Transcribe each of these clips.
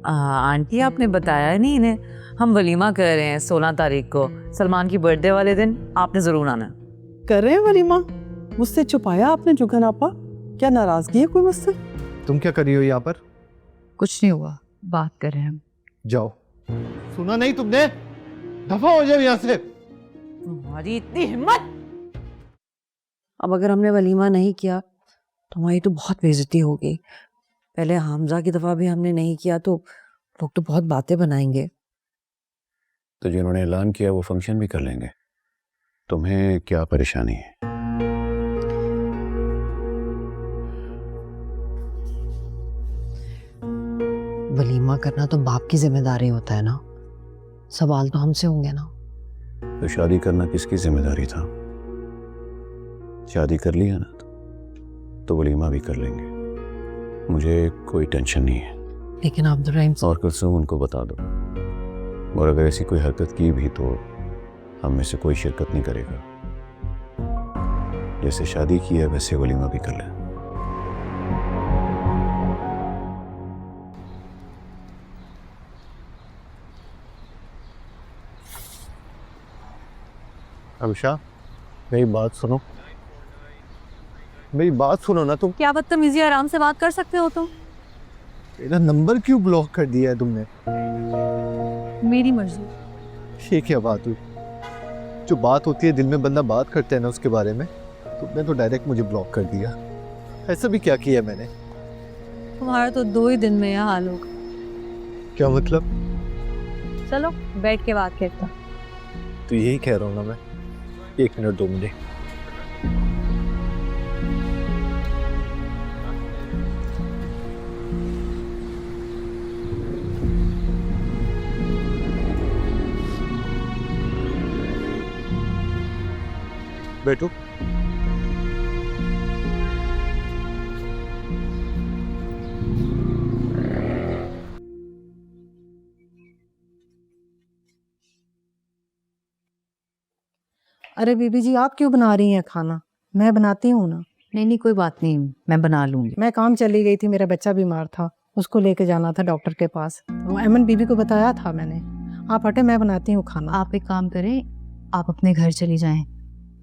Aunty आपने बताया नहीं इन्हें, हम वलीमा कर रहे हैं 16 तारीख को, सलमान की बर्थडे वाले दिन। आपने जरूर आना। कर रहे हैं वलीमा? मुझसे छुपाया आपने जुगन आपा? क्या नाराजगी है कोई मुझसे? तुम क्या कर रही हो यहाँ पर? कुछ नहीं हुआ, बात कर रहे हैं हम। जाओ। सुना नहीं तुमने? दफा हो जाओ यहाँ से। तुम्हारी इतनी हिम्मत! अब अगर हमने वलीमा नहीं किया तो हमारी तो बहुत बेइज्जती होगी। पहले हमजा की दफा भी हमने नहीं किया तो लोग तो बहुत बातें बनाएंगे। तो जिन्होंने ऐलान किया वो फंक्शन भी कर लेंगे, तुम्हें क्या परेशानी है? वलीमा करना तो बाप की जिम्मेदारी होता है ना, सवाल तो हमसे होंगे ना। तो शादी करना किसकी जिम्मेदारी था? शादी कर लिया ना तो वलीमा भी कर लेंगे, मुझे कोई टेंशन नहीं है। लेकिन अब्दुर्रहीम और कुलसूम उनको बता दो, और अगर ऐसी कोई हरकत की भी तो हम में से कोई शिरकत नहीं करेगा। जैसे शादी की है वैसे वलीमा भी कर ले। अमिशा, मेरी बात सुनो, मेरी बात सुनो ना तुम। क्या बदतमीजी, आराम से बात कर सकते हो तुम? मेरा नंबर क्यों ब्लॉक कर दिया है तुमने? मेरी मर्जी। ये क्या बात हुई? जो बात होती है दिल में बंदा बात करता है ना उसके बारे में, तुमने तो डायरेक्ट मुझे ब्लॉक कर दिया। ऐसा भी क्या किया मैंने? तुम्हारा तो 2 ही दिन में यह हाल होगा। क्या मतलब? चलो बैठ के बात करते हैं। तो यही कह रहा हूँ ना मैं। 1 मिनट 2 मिनट। बैठो। अरे बीबी जी, आप क्यों बना रही हैं खाना? मैं बनाती हूँ ना। नहीं कोई बात नहीं, मैं बना लूंगी। मैं काम चली गई थी, मेरा बच्चा बीमार था, उसको लेके जाना था डॉक्टर के पास। वो अमन बीबी को बताया था मैंने। आप हटे, मैं बनाती हूँ खाना। आप एक काम करें, आप अपने घर चली जाएं।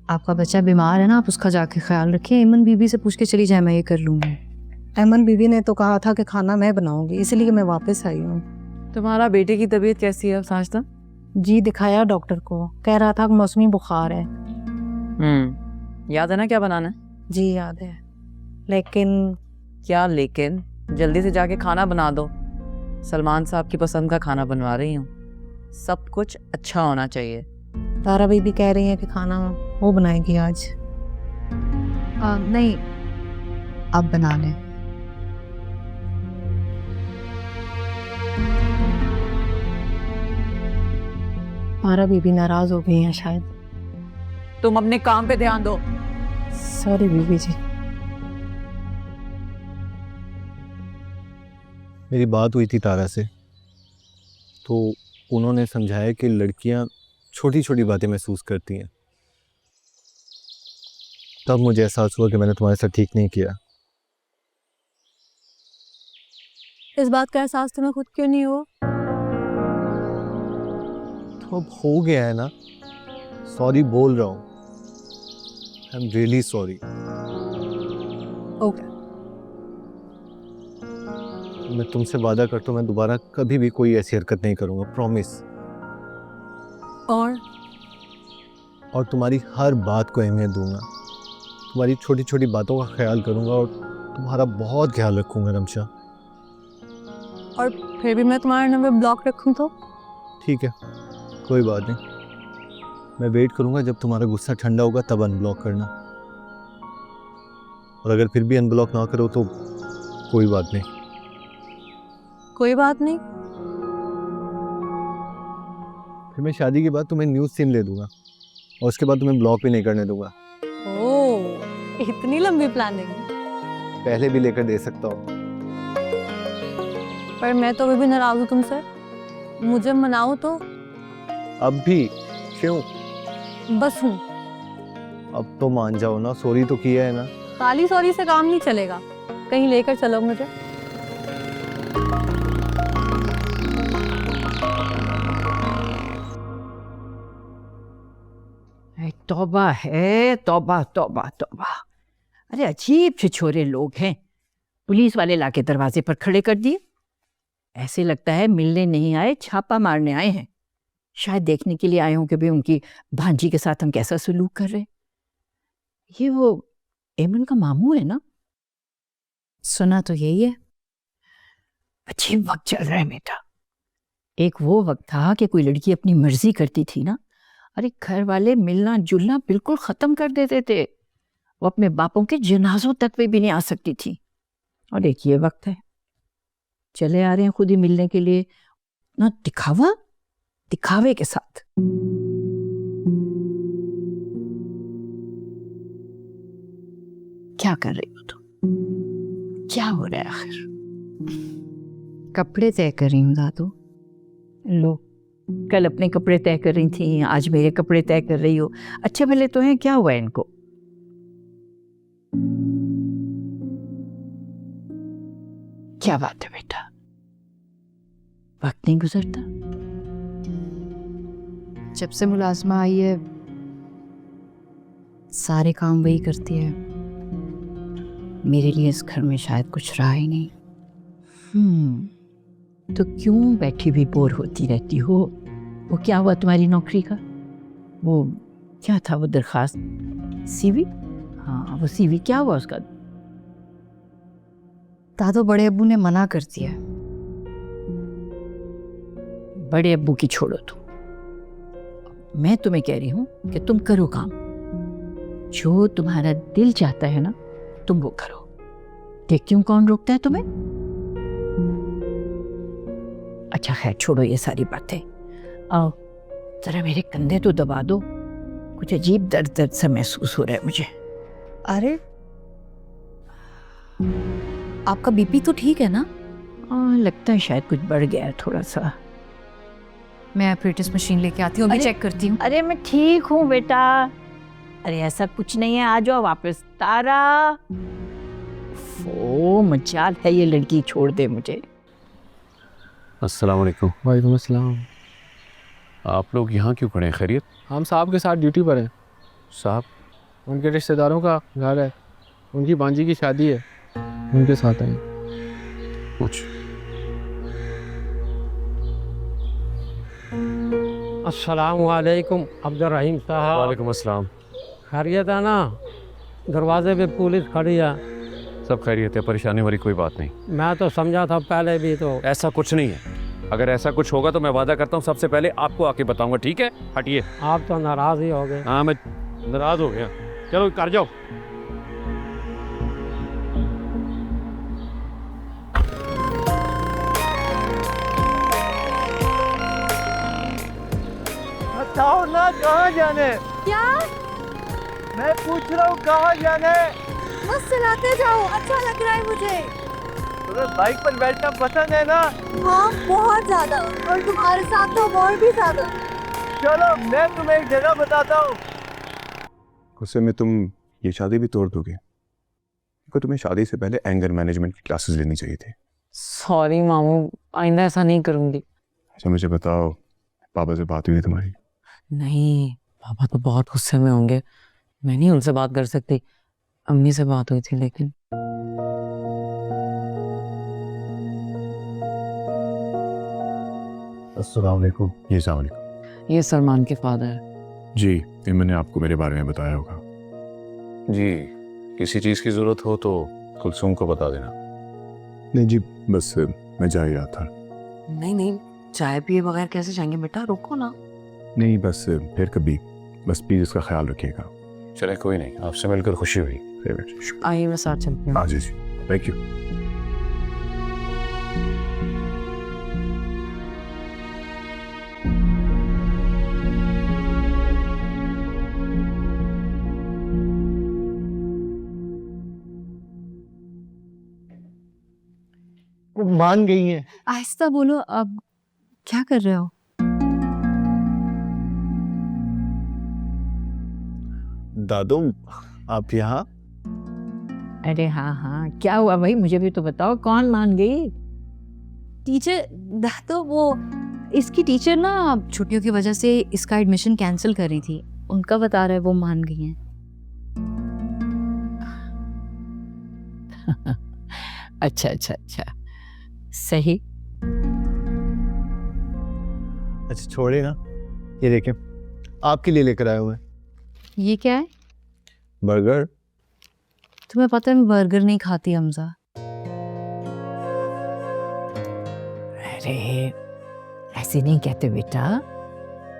आपका बच्चा बीमार है ना, आप उसका जाके ख्याल रखिए। इमन बीबी से पूछ के चली जाए, मैं ये कर लूंगी। अमन बीबी ने तो कहा था कि खाना मैं बनाऊंगी, इसलिए मैं वापस आई हूँ। तुम्हारा बेटे की तबीयत कैसी है साजदा? जी दिखाया डॉक्टर को, कह रहा था कि मौसमी बुखार है। याद है ना क्या बनाना है? जी याद है, लेकिन क्या लेकिन? जल्दी से जाके खाना बना दो। सलमान साहब की पसंद का खाना बनवा रही हूँ, सब कुछ अच्छा होना चाहिए। तारा बीबी कह रही है कि खाना वो बनाएगी आज। नहीं, आप बना लें। तारा बीबी नाराज हो गई हैं शायद। तुम अपने काम पे ध्यान दो। सॉरी बीबी जी। मेरी बात हुई थी तारा से, तो उन्होंने समझाया कि लड़कियां छोटी छोटी बातें महसूस करती हैं। तब मुझे एहसास हुआ कि मैंने तुम्हारे साथ ठीक नहीं किया। इस बात का एहसास तुम्हें खुद क्यों नहीं हुआ? तो अब हो गया है ना, सॉरी बोल रहा हूँ। I am really sorry. Okay. मैं तुमसे वादा करता हूँ मैं दोबारा कभी भी कोई ऐसी हरकत नहीं करूँगा, प्रॉमिस। और तुम्हारी हर बात को अहमियत दूंगा, तुम्हारी छोटी छोटी बातों का ख्याल करूंगा और तुम्हारा बहुत ख्याल रखूंगा रमशा। और फिर भी मैं तुम्हारा नंबर ब्लॉक रखूं तो? ठीक है, कोई बात नहीं। मैं वेट करूंगा, जब तुम्हारा गुस्सा ठंडा होगा तब अनब्लॉक करना। और अगर फिर भी अनब्लॉक ना करो तो कोई बात नहीं। कोई बात नहीं। फिर मैं शादी के बाद तुम्हें न्यूज़ सिम ले दूंगा और उसके बाद तुम्हें ब्लॉक भी नहीं करने दूंगा। ओह, इतनी लंबी प्लानिंग। पहले भी लेकर दे सकता हूँ। पर मैं तो अभी भी नाराज हूँ तुमसे। मुझे मनाओ तो। अब भी? क्यों? बस हूँ। अब तो मान जाओ ना, सॉरी तो किया है ना। खाली सॉरी से काम नहीं चलेगा, कहीं लेकर चलो मुझे। तौबा है, तौबा तौबा तौबा। अरे अजीब छिछोरे लोग हैं। पुलिस वाले लाके दरवाजे पर खड़े कर दिए। ऐसे लगता है मिलने नहीं आए, छापा मारने आए हैं। शायद देखने के लिए आए हों कि भी उनकी भांजी के साथ हम कैसा सलूक कर रहे हैं। ये वो एमन का मामू है ना? सुना तो यही है। अजीब वक्त चल रहा है बेटा। एक वो वक्त था कि कोई लड़की अपनी मर्जी करती थी ना, अरे घर वाले मिलना जुलना बिल्कुल खत्म कर देते थे। वो अपने बापों के जनाजों तक भी नहीं आ सकती थी। और एक ये वक्त है, चले आ रहे हैं खुद ही मिलने के लिए, ना दिखावा, दिखावे के साथ। क्या कर रही हो तुम? क्या हो रहा है आखिर? कपड़े तय कर रही हूँ दादू। लो, कल अपने कपड़े तय कर रही थी, आज मेरे कपड़े तय कर रही हो। अच्छे भले तो हैं, क्या हुआ इनको? क्या बात है बेटा, वक्त नहीं गुजरता? जब से मुलाजमा आई है सारे काम वही करती है। मेरे लिए इस घर में शायद कुछ रहा ही नहीं। तो क्यों बैठी भी बोर होती रहती हो? वो क्या हुआ तुम्हारी नौकरी का? वो क्या था वो दरखास्त, सीवी? हाँ, वो सीवी क्या हुआ उसका? दादू बड़े अब्बू ने मना कर दिया। बड़े अब्बू की छोड़ो तुम, मैं तुम्हें कह रही हूं कि तुम करो काम। जो तुम्हारा दिल चाहता है ना, तुम वो करो। देखती हूँ कौन रोकता है तुम्हें। अच्छा खैर छोड़ो ये सारी बातें। आओ जरा मेरे कंधे तो दबा दो, कुछ अजीब दर्द दर्द सा महसूस हो रहा है मुझे। अरे आपका बीपी तो ठीक है ना? लगता है शायद कुछ बढ़ गया है थोड़ा सा। मैं एपरेटिस मशीन लेके आती हूँ, अभी अरे- चेक करती हूँ। अरे मैं ठीक हूँ बेटा। अरे ऐसा कुछ नहीं है, आ जाओ वापस। तारा, वो मजाल है ये लड़की, छोड़ दे मुझे। अस्सलाम वालेकुम। वालेकुम अस्सलाम। आप लोग यहाँ क्यों खड़े हैं? खैरियत? हम साहब के साथ ड्यूटी पर हैं। साहब? उनके रिश्तेदारों का घर है, उनकी भांजी की शादी है, उनके साथ आए। कुछ अस्सलाम वालेकुम अब्दुल रहीम साहब। वालेकुम अस्सलाम। खैरियत है ना? दरवाजे पे पुलिस खड़ी है। सब खैरियत है, परेशानी वाली कोई बात नहीं। मैं तो समझा था पहले भी तो। ऐसा कुछ नहीं है। अगर ऐसा कुछ होगा तो मैं वादा करता हूँ सबसे पहले आपको आके बताऊंगा, ठीक है? हटिए। आप तो नाराज ही हो गए। हाँ मैं नाराज हो गया। चलो कर जाओ। बताओ ना कहाँ जाने? क्या? मैं पूछ रहा हूँ कहाँ जाने? बस चलाते जाओ, अच्छा लग रहा है मुझे। तुम्हें बाइक पर बैठना पसंद है ना? हाँ बहुत ज्यादा, और तुम्हारे साथ तो और भी ज्यादा। चलो मैं तुम्हें एक जगह बताता हूँ। गुस्से में तुम ये शादी भी तोड़ दोगे? क्योंकि तुम्हें शादी से पहले एंगर मैनेजमेंट की क्लासेस लेनी चाहिए थी। सॉरी मामू, आइंदा ऐसा नहीं करूँगी। अच्छा मुझे बताओ, पापा से बात हुई है तुम्हारी? नहीं, पापा तो बहुत गुस्से में होंगे, मैं नहीं उनसे बात कर सकती। अम्मी से बात हुई थी लेकिन। अस्सलाम वालेकुम। ये अस्सलाम वालेकुम। ये सलमान के फादर है। जी, इमन ने आपको मेरे बारे में बताया होगा। जी, किसी चीज़ की ज़रूरत हो तो कुलसूम को बता देना। नहीं जी, बस मैं जा ही रहा था। नहीं नहीं, चाय पिए बगैर कैसे जाएंगे बेटा, रुको ना। नहीं बस फिर कभी, बस प्लीज़ इसका ख्याल रखिएगा। चले कोई नहीं, आपसे मिलकर खुशी हुई। आइए मैं साथ चलती हूँ। हाँ जी, थैंक यू। वो मान गई हैं। आहिस्ता बोलो, अब क्या कर रहे हो? दादू आप यहाँ? अरे हाँ हाँ, क्या हुआ भाई, मुझे भी तो बताओ, कौन मान गई? टीचर, तो वो इसकी टीचर ना छुट्टियों की वजह से इसका एडमिशन कैंसिल कर रही थी, उनका बता रहा है, वो मान गई हैं। अच्छा अच्छा अच्छा, सही। अच्छा छोड़े ना, ये देखें आपके लिए लेकर आया हूँ मैं ये क्या है? बर्गर। तुम्हें पता है मैं बर्गर नहीं खाती हमजा। अरे ऐसे नहीं कहते बेटा,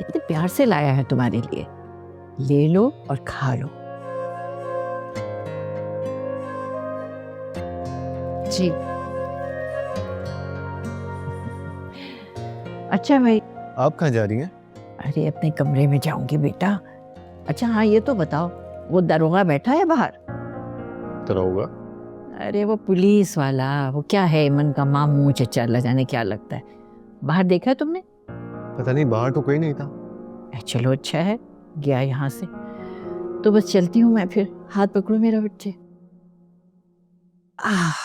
इतने प्यार से लाया है तुम्हारे लिए, ले लो और खा लो। जी। अच्छा भाई, आप कहाँ जा रही हैं? अरे अपने कमरे में जाऊंगी बेटा। अच्छा हाँ, ये तो बताओ, वो दरोगा बैठा है बाहर? तो होगा। अरे वो पुलिस वाला, वो क्या है, इमन का मामू चचा, अल्लाह जाने क्या लगता है। बाहर देखा है तुमने? पता नहीं, बाहर तो कोई नहीं था। चलो अच्छा है, गया यहाँ से। तो बस चलती हूँ मैं फिर, हाथ पकड़ो मेरा बच्चे। आह,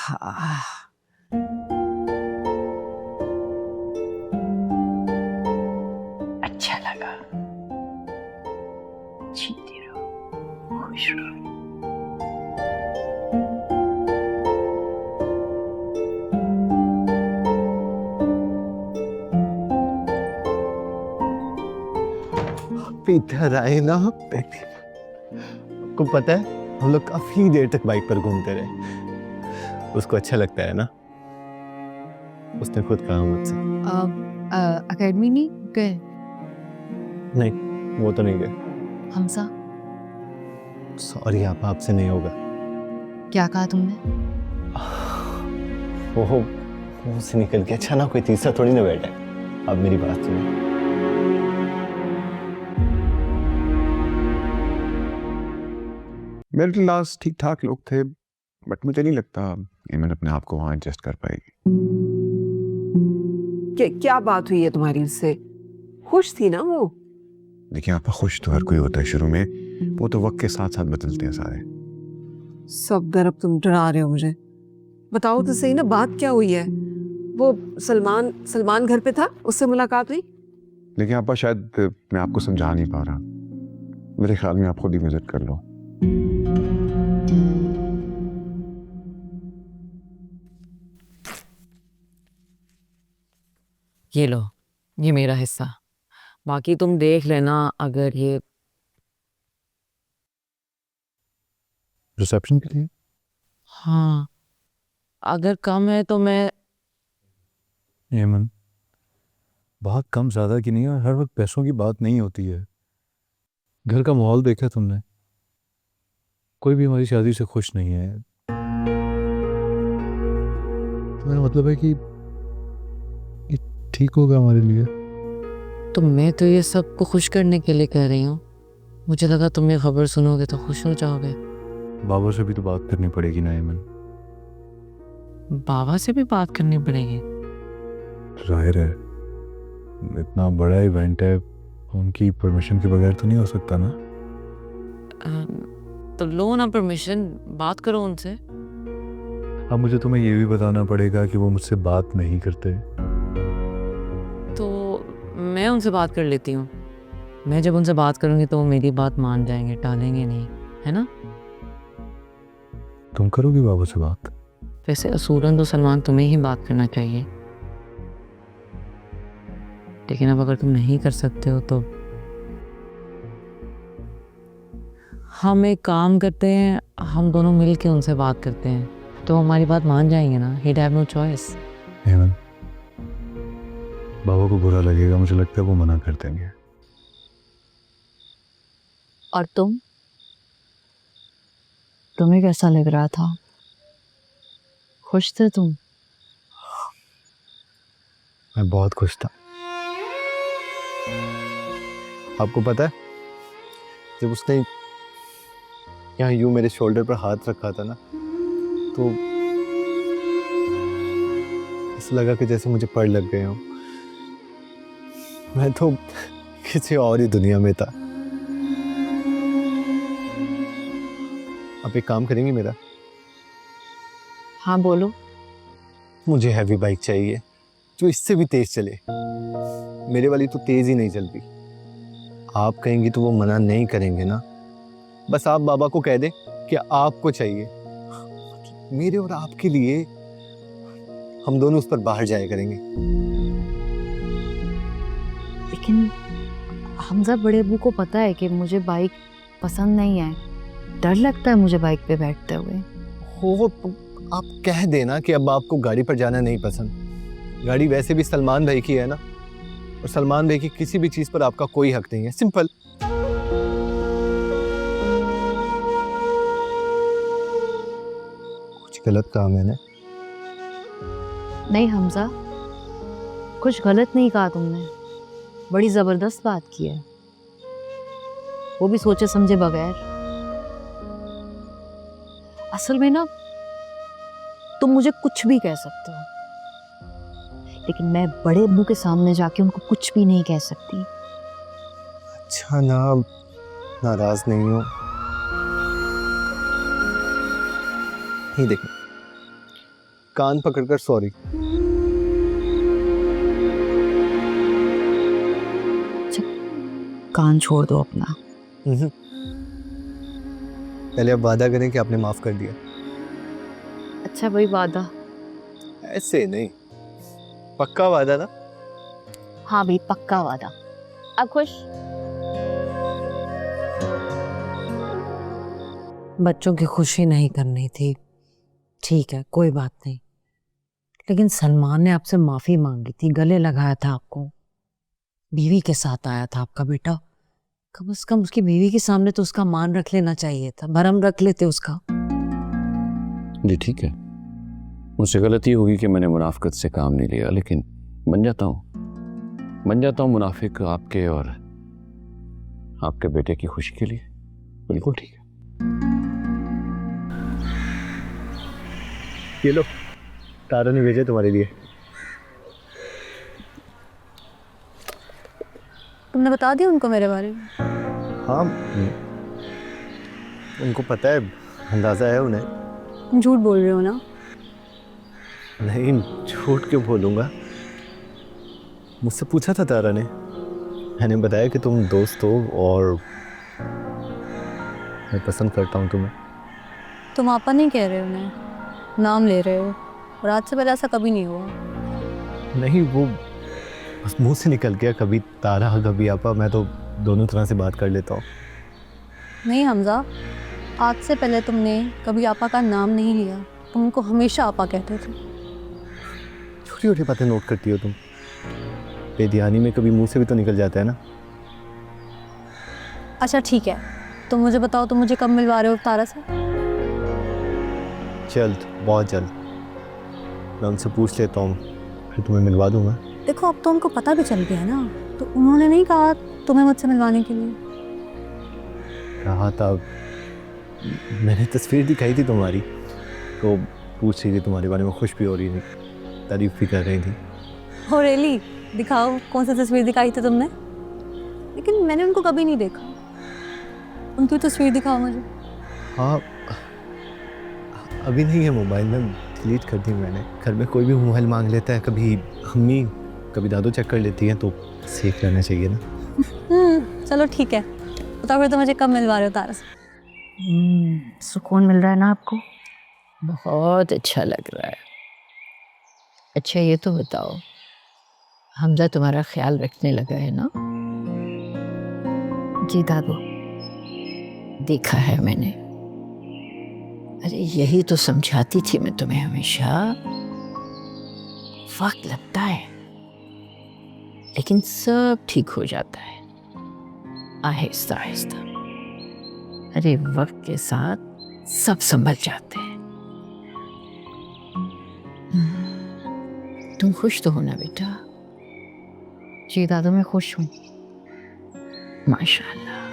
अच्छा लगा। जीते रहो, खुश रहो। आप इधर आए ना बेबी। आपको पता है हम लोग काफी देर तक बाइक पर घूमते रहे। उसको अच्छा लगता है ना, उसने खुद कहा मुझसे। अकेडमी नहीं गए? नहीं, वो तो नहीं गए। हमजा, सॉरी, आप आपसे नहीं होगा। क्या कहा तुमने? वो मुंह से निकल के अच्छा ना, कोई तीसरा थोड़ी ना बैठा है। अब मेरी बात सुनो। मिडिल क्लास ठीक ठाक लोग थे, बट मुझे नहीं लगता इमन अपने आप को वहाँ एडजस्ट कर पाएगी। क्या बात हुई है तुम्हारी उससे? खुश थी ना वो? देखिए आप, खुश तो हर कोई होता है शुरू में, वो तो वक्त के साथ साथ बदलते हैं सारे। सब तरफ तुम डरा रहे हो मुझे। बताओ तो सही ना, बात क्या हुई है? वो सलमान घर पे था, उससे मुलाकात हुई? लेकिन आपा शायद मैं आपको समझा नहीं पा रहा, मेरे ख्याल में आप खुद ही विजिट कर लो। ये लो, ये मेरा हिस्सा, बाकी तुम देख लेना। अगर ये रिसेप्शन के लिए? हाँ, अगर कम है तो मैं। एमन, बात कम ज़्यादा की नहीं है, हर वक्त पैसों की बात नहीं होती है। घर का माहौल देखा तुमने, कोई भी हमारी शादी से खुश नहीं है। तो मेरा मतलब है कि ये ठीक होगा हमारे लिए। तो मैं तो ये सबको खुश करने के लिए कह रही हूँ। मुझे लगा तुम ये खबर सुनोगे तो खुश हो जाओगे। बाबा से भी तो बात करनी पड़ेगी ना एमन। बाबा से भी बात करनी पड़ेगी? जाहिर है, इतना बड़ा इवेंट है, उनकी परमिशन के बगैर तो नहीं हो सकता ना। तो लो ना परमिशन, बात करो उनसे। अब मुझे तुम्हें ये भी बताना पड़ेगा कि वो मुझसे बात नहीं करते। तो मैं उनसे बात कर लेती हूँ। मैं जब उनसे बात करूँगी तो वो मेरी बात मान जाएंगे, टालेंगे नहीं, है ना? तुम करोगी बाबा से बात? वैसे असूलन तो सलमान तुम्हें ही बात करना चाहिए, लेकिन अब अगर तुम नहीं कर सकते हो तो हम एक काम करते हैं, हम दोनों मिल के उनसे बात करते हैं, तो हमारी बात मान जाएंगे ना। He'd have no choice। हेमन, बाबा को बुरा लगेगा, मुझे लगता है वो मना कर देंगे। और तुम्हें कैसा लग रहा था? खुश थे तुम? मैं बहुत खुश था। आपको पता है, जब उसने यहाँ यूं मेरे शोल्डर पर हाथ रखा था ना, तो ऐसा लगा कि जैसे मुझे पड़ लग गए हो। मैं तो किसी और ही दुनिया में था। आप एक काम करेंगे मेरा? हाँ बोलो। मुझे हैवी बाइक चाहिए जो इससे भी तेज चले। मेरे वाली तो तेज ही नहीं चलती। आप कहेंगी तो वो मना नहीं करेंगे ना। बस आप बाबा को कह दे कि आपको चाहिए, मेरे और आपके लिए। हम दोनों उस पर बाहर जाया करेंगे। लेकिन हमजा बड़े अबू को पता है कि मुझे बाइक पसंद नहीं है, डर लगता है मुझे बाइक पे बैठते हुए। हो आप कह देना कि अब आपको गाड़ी पर जाना नहीं पसंद। गाड़ी वैसे भी सलमान भाई की है ना, और सलमान भाई की किसी भी चीज पर आपका कोई हक नहीं है। सिंपल। कुछ गलत कहा मैंने? नहीं हमजा, कुछ गलत नहीं कहा तुमने, बड़ी जबरदस्त बात की है, वो भी सोचे समझे बगैर। असल में ना तुम मुझे कुछ भी कह सकते हो, लेकिन मैं बड़े अब्बू के सामने जाके उनको कुछ भी नहीं कह सकती। अच्छा ना, नाराज नहीं हो। ये देखो, कान पकड़कर सॉरी। कान छोड़ दो अपना। पहले अब वादा करें कि आपने माफ कर दिया। अच्छा भाई वादा? ऐसे नहीं, पक्का वादा ना? हाँ भाई पक्का वादा। अब खुश? बच्चों की खुशी नहीं करनी थी, ठीक है कोई बात नहीं, लेकिन सलमान ने आपसे माफी मांगी थी, गले लगाया था आपको, बीवी के साथ आया था आपका बेटा। कम से कम उसकी बीवी के सामने तो उसका मान रख लेना चाहिए था, भरम रख लेते उसका। जी ठीक है, मुझसे गलती होगी कि मैंने मुनाफिकत से काम नहीं लिया, लेकिन बन जाता हूँ मुनाफिक आपके और आपके बेटे की खुशी के लिए। बिल्कुल ठीक है। ये लो, तारा ने भेजे तुम्हारे लिए। तुमने बता दिया उनको मेरे बारे में? हाँ, उनको पता है, अंदाजा है उन्हें। तुम झूठ बोल रहे हो ना? नहीं, झूठ क्यों बोलूँगा। मुझसे पूछा था तारा ने, मैंने बताया कि तुम दोस्त हो और मैं पसंद करता हूँ तुम्हें। तुम आपा नहीं कह रहे हो, उन्हें नाम ले रहे हो, और आज से पहले ऐसा कभी नहीं हुआ। नहीं, वो बस मुंह से निकल गया, कभी तारा कभी आपा। मैं तो दोनों तरह से बात कर लेता हूँ। नहीं हमजा, आज से पहले तुमने कभी आपा का नाम नहीं लिया, तुम उनको हमेशा आपा कहते थे। छोटी छोटी बातें नोट करती हो तुम, बेध्यानी में कभी मुंह से भी तो निकल जाता है ना। अच्छा ठीक है, तो मुझे बताओ तुम मुझे कब मिलवा रहे हो तारा से? जल्द, बहुत जल्द। मैं उनसे पूछ लेता हूँ, फिर तुम्हें मिलवा दूंगा। देखो अब तो उनको पता भी चल गया है ना, तो उन्होंने नहीं कहा तुम्हें मुझसे मिलवाने के लिए? कहा था, मैंने तस्वीर दिखाई थी तुम्हारी, तो पूछ रही थी तुम्हारे बारे में, खुश भी हो रही थी, तारीफ भी कर रही थी। हो रेली, दिखाओ कौन सी तस्वीर दिखाई थी तुमने? लेकिन मैंने उनको कभी नहीं देखा, उनकी तस्वीर दिखाओ मुझे। हाँ, अभी नहीं है मोबाइल में, डिलीट कर दी मैंने। घर में कोई भी मोबाइल मांग लेता है, कभी अम्मी कभी दादू चेक कर लेती हैं, तो सेफ रहना चाहिए ना। चलो ठीक है, बताओ फिर तो मुझे कब मिलवा रहे हो तारा से? सुकून मिल रहा है ना आपको? बहुत अच्छा लग रहा है। अच्छा ये तो बताओ, हमजा तुम्हारा ख्याल रखने लगा है ना? जी दादू। देखा है मैंने। अरे यही तो समझाती थी मैं तुम्हें हमेशा, वक्त लगता है लेकिन सब ठीक हो जाता है, आहिस्ता आहिस्ता। अरे वक्त के साथ सब संभल जाते हैं। तुम खुश तो हो ना बेटा? जी दादू मैं खुश हूँ। माशाल्लाह,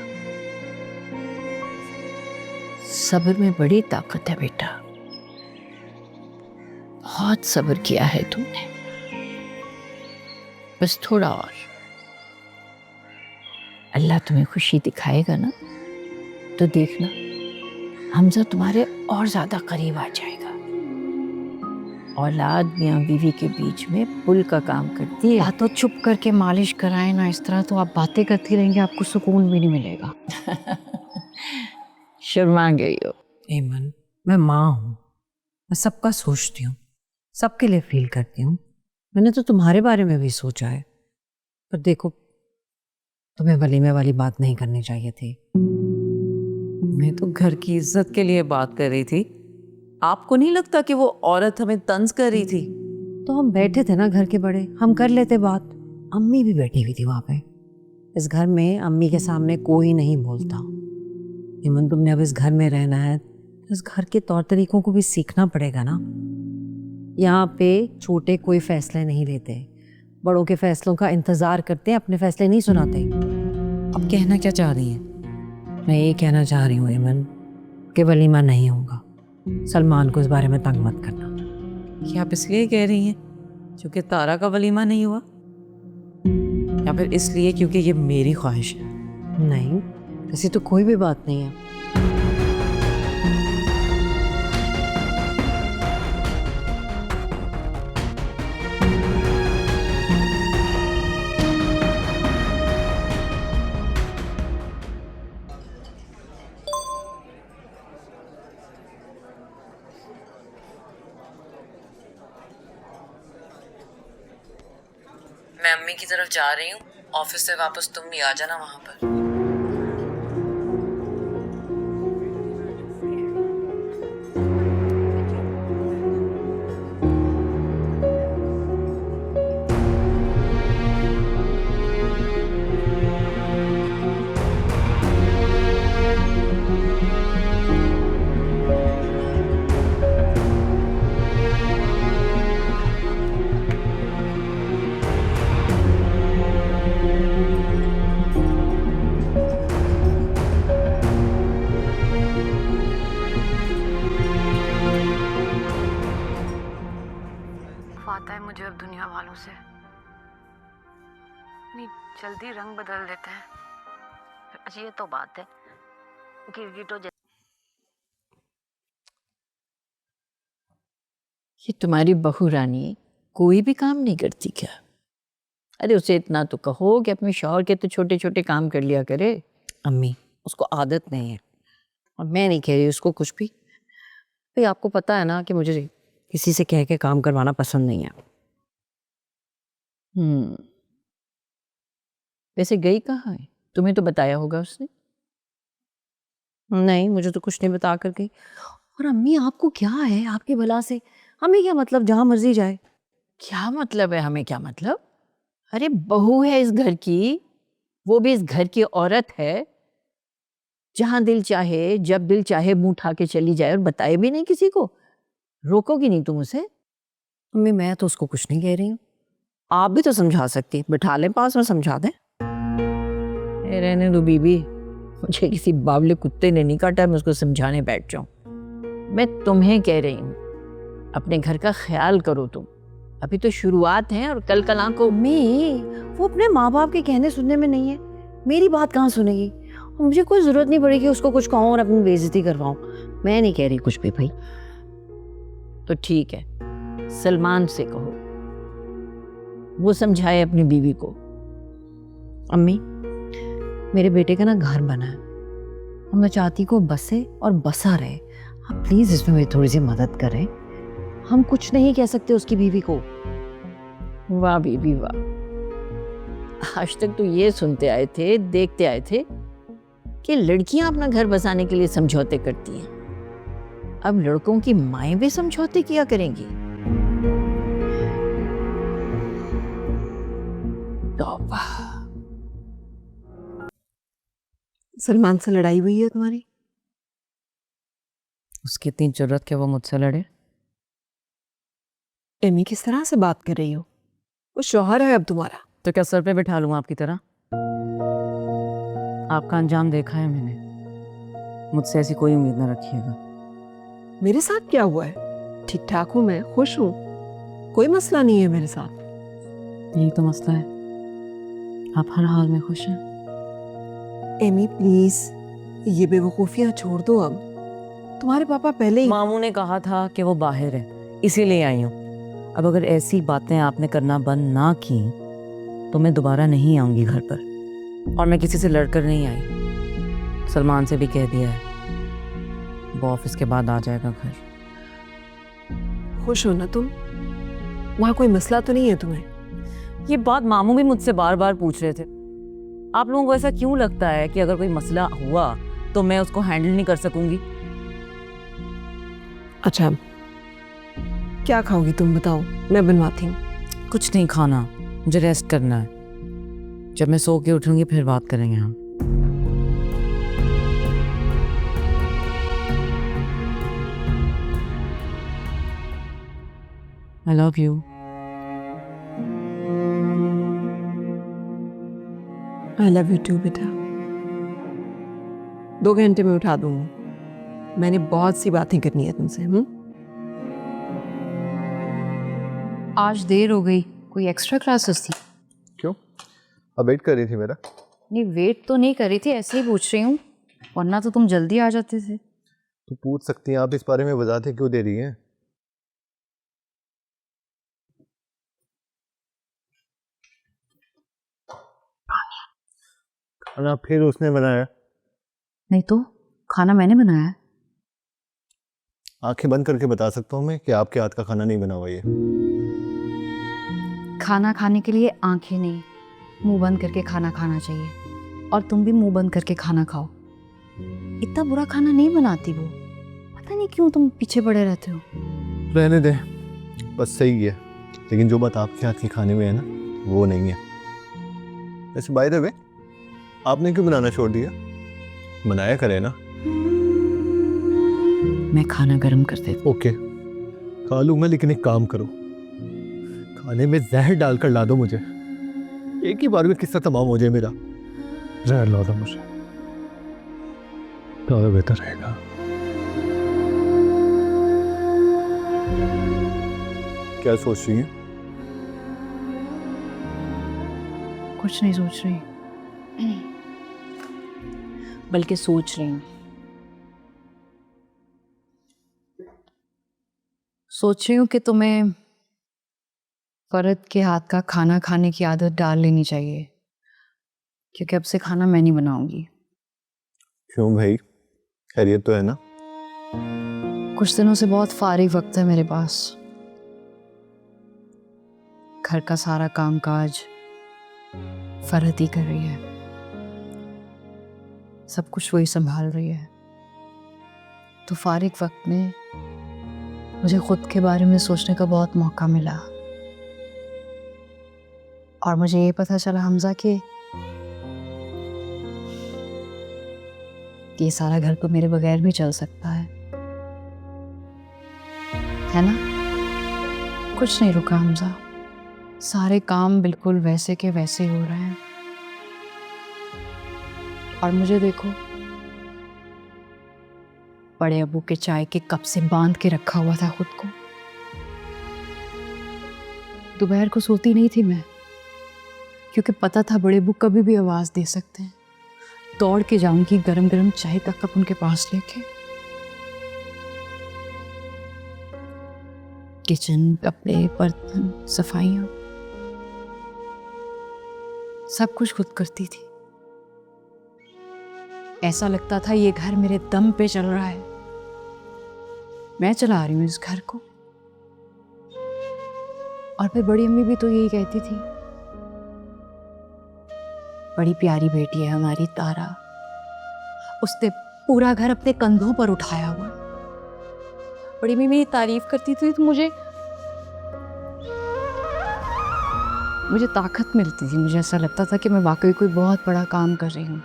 सब्र में बड़ी ताकत है बेटा, बहुत सब्र किया है तुमने। बस थोड़ा और, अल्लाह तुम्हें खुशी दिखाएगा ना, तो देखना हमजा तुम्हारे और ज्यादा करीब आ जाएगा। औलाद मियाँ बीवी के बीच में पुल का काम करती है। या तो चुप करके मालिश कराए ना, इस तरह तो आप बातें करती रहेंगे, आपको सुकून भी नहीं मिलेगा। शर्मा गई हो। एमन, मैं माँ हूँ, मैं सबका सोचती हूँ, सबके लिए फील करती हूँ। मैंने तो तुम्हारे बारे में भी सोचा है, पर देखो तुम्हें वलीमे वाली बात नहीं करनी चाहिए थी। मैं तो घर की इज्जत के लिए बात कर रही थी। आपको नहीं लगता कि वो औरत हमें तंज कर रही थी? तो हम बैठे थे ना घर के बड़े, हम कर लेते बात। अम्मी भी बैठी हुई थी वहां पे। इस घर में अम्मी के सामने कोई नहीं बोलता। इमन, तुमने अब इस घर में रहना है तो इस घर के तौर तरीकों को भी सीखना पड़ेगा ना। यहाँ पे छोटे कोई फैसले नहीं लेते, बड़ों के फैसलों का इंतजार करते हैं, अपने फैसले नहीं सुनाते। अब कहना क्या चाह रही है? मैं ये कहना चाह रही हूँ इमन कि वलीमा नहीं होगा। सलमान को इस बारे में तंग मत करना। क्या आप इसलिए कह रही हैं क्योंकि तारा का वलीमा नहीं हुआ, या फिर इसलिए क्योंकि ये मेरी ख्वाहिश है? नहीं, ऐसी तो कोई भी बात नहीं है। मैं अम्मी की तरफ जा रही हूँ, ऑफिस से वापस तुम भी आ जाना वहां पर। आता है मुझे अब दुनिया वालों से, इतनी जल्दी रंग बदल देते हैं। अच्छा ये तो बात है, गिरगिटो ये तुम्हारी बहू रानी कोई भी काम नहीं करती क्या? अरे उसे इतना तो कहो कि अपने शौहर के तो छोटे छोटे काम कर लिया करे। अम्मी, उसको आदत नहीं है, और मैं नहीं कह रही उसको कुछ भी। भाई आपको पता है ना कि मुझे किसी से कह के काम करवाना पसंद नहीं है। वैसे गई कहाँ है? तुम्हें तो बताया होगा उसने। नहीं, मुझे तो कुछ नहीं बता कर गई। और अम्मी आपको क्या है आपकी भला से? हमें क्या मतलब, जहां मर्जी जाए। क्या मतलब है हमें? क्या मतलब? अरे बहू है इस घर की, वो भी इस घर की औरत है। जहां दिल चाहे जब दिल चाहे मुंह उठा के चली जाए और बताए भी नहीं किसी को। रोकोगी नहीं तुम उसे? अम्मी मैं तो उसको कुछ नहीं कह रही हूँ, आप भी तो समझा सकती, बिठा लें पास में समझा दें। रहने दो बीबी, मुझे किसी बावले कुत्ते ने नहीं काटा मैं उसको समझाने बैठ जाऊं। मैं तुम्हें कह रही हूँ अपने घर का ख्याल करो तुम, अभी तो शुरुआत है और कल कल को। अम्मी वो अपने माँ बाप के कहने सुनने में नहीं है, मेरी बात कहाँ सुनेगी? मुझे कोई जरूरत नहीं पड़ेगी उसको कुछ कहूँ और अपनी बेइज्जती करवाऊँ। मैं नहीं कह रही कुछ भी भाई। तो ठीक है, सलमान से कहो, वो समझाए अपनी बीवी को। अम्मी मेरे बेटे का ना घर बना है और मैं चाहती को बसे और बसा रहे। आप प्लीज इसमें मेरी थोड़ी सी मदद करें। हम कुछ नहीं कह सकते उसकी बीवी को। वाह बीबी वाह, आज तक तो ये सुनते आए थे, देखते आए थे कि लड़कियां अपना घर बसाने के लिए समझौते करती हैं। अब लड़कों की माएं भी समझौते किया करेंगी। तौबा। सलमान से लड़ाई हुई है तुम्हारी? उसकी इतनी जरूरत क्या वो मुझसे लड़े? एमी किस तरह से बात कर रही हो? वो शौहर है अब तुम्हारा। तो क्या सर पे बिठा लूं आपकी तरह? आपका अंजाम देखा है मैंने, मुझसे ऐसी कोई उम्मीद न रखिएगा। मेरे साथ क्या हुआ है? ठीक ठाक हूँ, मैं खुश हूँ, कोई मसला नहीं है मेरे साथ। यही तो मसला है, आप हर हाल में खुश हैं। एमी प्लीज ये बेवकूफियां छोड़ दो अब। तुम्हारे पापा पहले ही। मामू ने कहा था कि वो बाहर है, इसीलिए आई हूँ। अब अगर ऐसी बातें आपने करना बंद ना की तो मैं दोबारा नहीं आऊंगी घर पर। और मैं किसी से लड़कर नहीं आई, सलमान से भी कह दिया है, वो ऑफिस के बाद आ जाएगा घर। खुश हो ना तुम? वहाँ कोई मसला तो नहीं है तुम्हें? ये बात मामू भी मुझसे बार बार पूछ रहे थे। आप लोगों को ऐसा क्यों लगता है कि अगर कोई मसला हुआ तो मैं उसको हैंडल नहीं कर सकूंगी? अच्छा, क्या खाओगी तुम बताओ, मैं बनवाती हूँ। कुछ नहीं खाना, मुझे रेस्ट करना है। जब मैं सो के उठूंगी फिर बात करेंगे हम। I love you. I love you too बेटा। 2 घंटे में उठा दूंगा। मैंने बहुत सी बातें करनी है तुमसे। आज देर हो गई, कोई एक्स्ट्रा क्लासेस थी? क्यों? अब वेट कर रही थी मेरा? नहीं, वेट तो नहीं कर रही थी, ऐसे ही पूछ रही हूँ, वरना तो तुम जल्दी आ जाते थे। तो पूछ सकती हैं, आप इस बारे में वजाहतें क्यों दे रही हैं? खाना फिर उसने बनाया? नहीं तो, खाना मैंने बनाया है। आंखें बंद करके बता सकता हूँ मैं कि आपके हाथ का खाना नहीं बना हुआ ये। खाना खाने के लिए आंखें नहीं, मुंह बंद करके खाना खाना चाहिए। और तुम भी मुंह बंद करके खाना खाओ। इतना बुरा खाना नहीं बनाती वो, पता नहीं क्यों तुम पीछे पड़े रहते हो। रहने दे, बस सही है। लेकिन जो बात आपके हाथ के खाने में है ना, वो नहीं है। वैसे बाय द वे, आपने क्यों बनाना छोड़ दिया? बनाया करे ना। मैं खाना गर्म कर देती। ओके, खा लूंगा, लेकिन एक काम करो, खाने में जहर डालकर ला दो मुझे। एक ही बार में किस्सा तमाम हो जाए मेरा। जहर ला दो मुझे, ज़्यादा बेहतर रहेगा। क्या सोच रही है? कुछ नहीं सोच रही, बल्कि सोच रही हूँ। सोच रही हूँ कि तुम्हें फरद के हाथ का खाना खाने की आदत डाल लेनी चाहिए, क्योंकि अब से खाना मैं नहीं बनाऊंगी। क्यों भाई, खैरियत तो है ना? कुछ दिनों से बहुत फारिग वक्त है मेरे पास। घर का सारा कामकाज फरहत ही कर रही है, सब कुछ वही संभाल रही है। तो फारिग वक्त में मुझे खुद के बारे में सोचने का बहुत मौका मिला, और मुझे ये पता चला हमजा कि ये सारा घर तो मेरे बगैर भी चल सकता है ना? कुछ नहीं रुका हमजा, सारे काम बिल्कुल वैसे के वैसे हो रहे हैं। और मुझे देखो, बड़े अबू के चाय के कप से बांध के रखा हुआ था खुद को। दोपहर को सोती नहीं थी मैं, क्योंकि पता था बड़े अबू कभी भी आवाज दे सकते हैं। दौड़ के जाऊंगी गरम गरम चाय का कप उनके पास लेके। किचन, कपड़े, बर्तन, सफाइयां, सब कुछ खुद करती थी। ऐसा लगता था ये घर मेरे दम पे चल रहा है, मैं चला रही हूं इस घर को। और फिर बड़ी अम्मी भी तो यही कहती थी, बड़ी प्यारी बेटी है हमारी तारा, उसने पूरा घर अपने कंधों पर उठाया हुआ है। बड़ी अम्मी मेरी तारीफ करती थी तो मुझे ताकत मिलती थी। मुझे ऐसा लगता था कि मैं वाकई कोई बहुत बड़ा काम कर रही हूँ।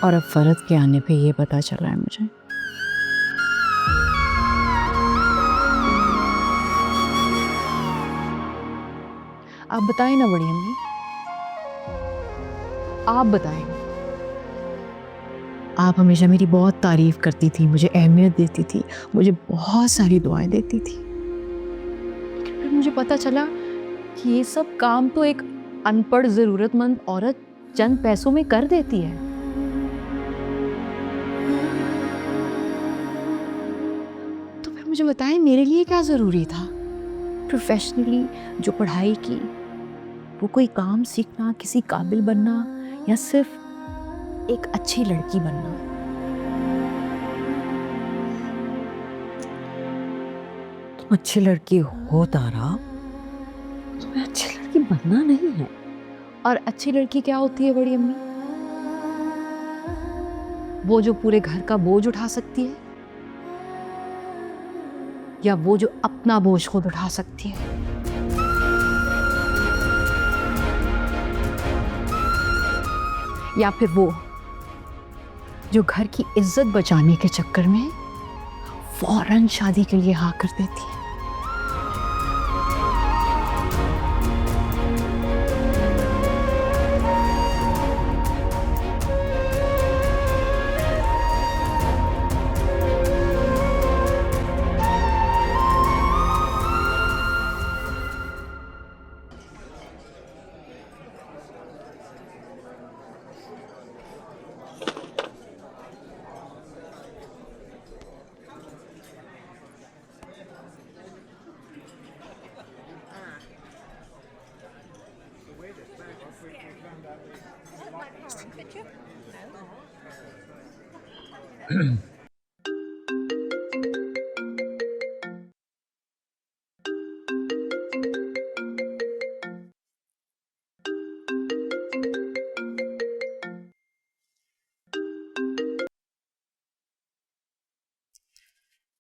और अब फरद के आने पे ये पता चल रहा है मुझे। आप बताएं ना बड़ी अम्मी, आप बताएं। आप हमेशा मेरी बहुत तारीफ करती थी, मुझे अहमियत देती थी, मुझे बहुत सारी दुआएं देती थी। लेकिन फिर मुझे पता चला कि ये सब काम तो एक अनपढ़ ज़रूरतमंद औरत चंद पैसों में कर देती है। मुझे बताएं मेरे लिए क्या ज़रूरी था? प्रोफेशनली जो पढ़ाई की, वो कोई काम सीखना, किसी काबिल बनना, या सिर्फ एक अच्छी लड़की बनना? तुम अच्छी लड़की हो तारा, तुम्हें अच्छी लड़की बनना नहीं है। और अच्छी लड़की क्या होती है बड़ी अम्मी? वो जो पूरे घर का बोझ उठा सकती है, या वो जो अपना बोझ खुद उठा सकती है? या फिर वो जो घर की इज्जत बचाने के चक्कर में फौरन शादी के लिए हाँ कर देती है?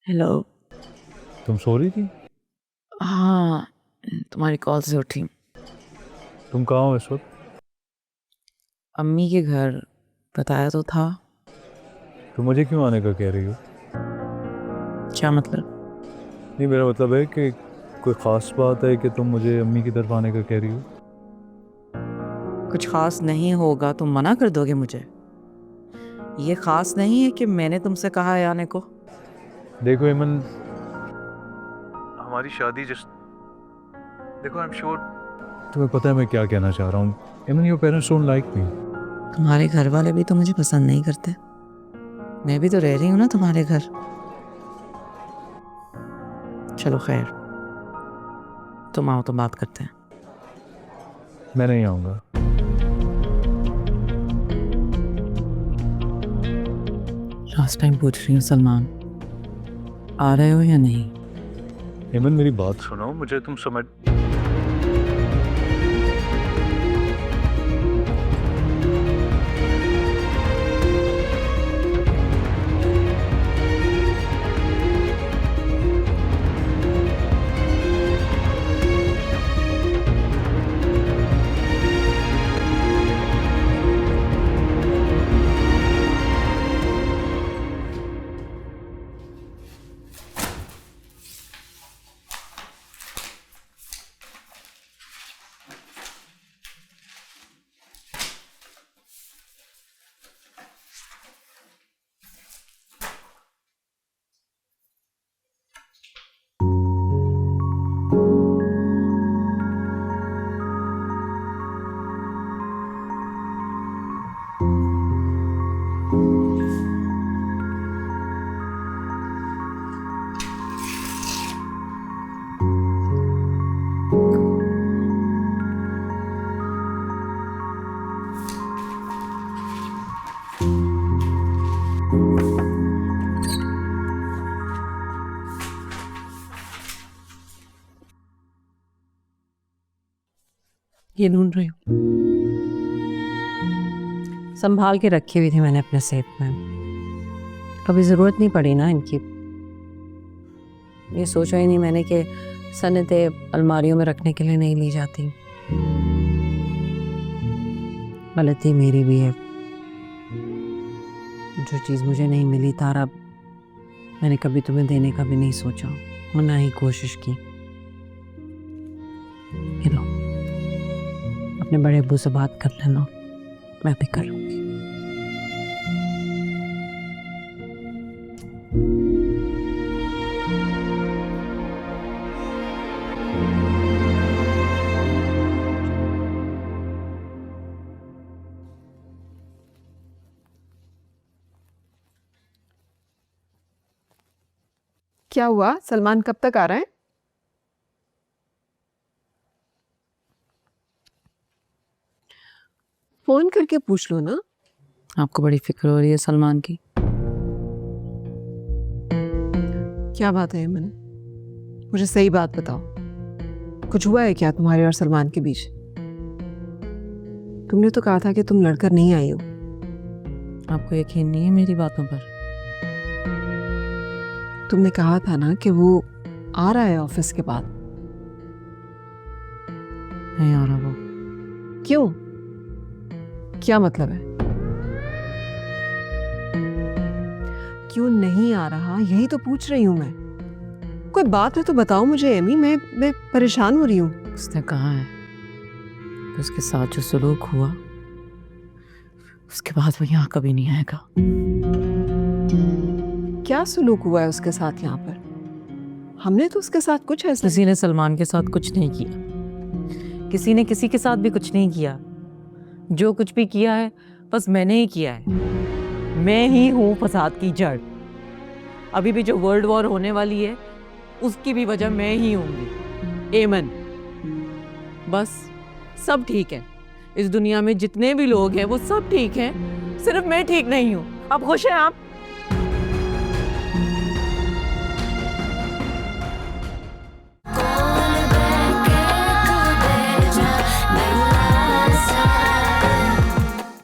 हेलो। तुम सो रही थी? हाँ, तुम्हारी कॉल से उठी। तुम कहाँ हो इस वक्त? अम्मी के घर, बताया तो था। तुम मुझे क्यों आने का कह रही हो? क्या मतलब? नहीं, मेरा मतलब है कि कोई ख़ास बात है कि तुम मुझे अम्मी की तरफ आने का कह रही हो? कुछ खास नहीं होगा, तुम मना कर दोगे मुझे? ये खास नहीं है कि मैंने तुमसे कहा है आने को। देखो एमन, हमारी शादी देखो, आई एम श्योर तुम्हें पता है मैं क्या कहना चाह रहा हूँ। एमन, your parents don't like me. तुम्हारे घर वाले भी तो मुझे पसंद नहीं करते। मैं भी तो रह रही हूँ ना तुम्हारे घर। चलो खैर, तुम आओ तो बात करते हैं। मैं नहीं आऊँगा। लास्ट टाइम पूछ रही हूँ सलमान, आ रहे हो या नहीं? एमन, मेरी बात सुनो, मुझे तुम समझ। ये ढूंढ रही हूँ। संभाल के रखी हुई थी मैंने अपने सेफ में, कभी ज़रूरत नहीं पड़ी ना इनकी। ये सोचा ही नहीं मैंने कि सनतें अलमारियों में रखने के लिए नहीं ली जाती। गलती मेरी भी है। जो चीज़ मुझे नहीं मिली तारा, मैंने कभी तुम्हें देने का भी नहीं सोचा और ना ही कोशिश की। ये लो, अपने बड़े अब्बू से बात कर लेना, मैं भी कर लूँगी। क्या हुआ? सलमान कब तक आ रहा है? फोन करके पूछ लो ना। आपको बड़ी फिक्र हो रही है सलमान की। क्या बात है अमन? मुझे सही बात बताओ, कुछ हुआ है क्या तुम्हारे और सलमान के बीच? तुमने तो कहा था कि तुम लड़कर नहीं आई हो। आपको यकीन नहीं है मेरी बातों पर? तुमने कहा था ना कि वो आ रहा है ऑफिस के बाद। नहीं आ रहा वो। क्यों? क्या मतलब है? क्यों नहीं आ रहा, यही तो पूछ रही हूं मैं। कोई बात है तो बताओ मुझे एमी, मैं परेशान हो रही हूँ। उसने कहा है कि उसके साथ जो सलूक हुआ उसके बाद वो यहाँ कभी नहीं आएगा। क्या सलूक हुआ है उसके साथ यहाँ पर? हमने तो उसके साथ कुछ ऐसा किसी ने सलमान के साथ कुछ नहीं किया, किसी ने किसी के साथ भी कुछ नहीं किया। जो कुछ भी किया है बस मैंने ही किया है। मैं ही हूँ फसाद की जड़। अभी भी जो वर्ल्ड वॉर होने वाली है उसकी भी वजह मैं ही होंगी। एमन, बस सब ठीक है। इस दुनिया में जितने भी लोग हैं वो सब ठीक हैं, सिर्फ मैं ठीक नहीं हूँ। आप खुश हैं? आप